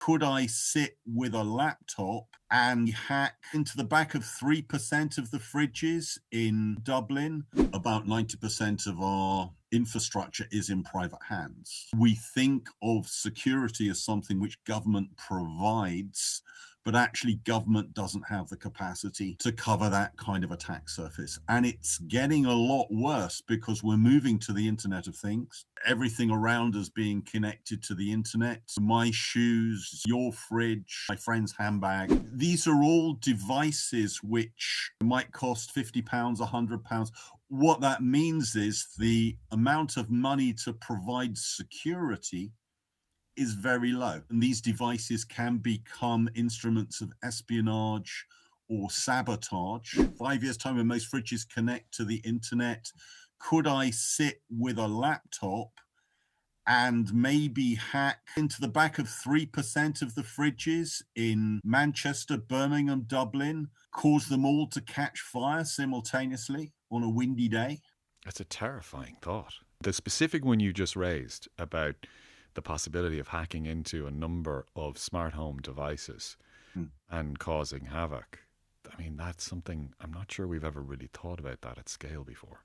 Could I sit with a laptop and hack into the back of 3% of the fridges in Dublin? About 90% of our infrastructure is in private hands. We think of security as something which government provides, but actually government doesn't have the capacity to cover that kind of attack surface. And it's getting a lot worse because we're moving to the Internet of Things. Everything around us being connected to the internet. My shoes, your fridge, my friend's handbag. These are all devices which might cost £50, £100. What that means is the amount of money to provide security is very low. And these devices can become instruments of espionage or sabotage. 5 years' time, when most fridges connect to the internet, could I sit with a laptop and maybe hack into the back of 3% of the fridges in Manchester, Birmingham, Dublin, cause them all to catch fire simultaneously on a windy day? That's a terrifying thought. The specific one you just raised about the possibility of hacking into a number of smart home devices and causing havoc. I mean, that's something I'm not sure we've ever really thought about that at scale before.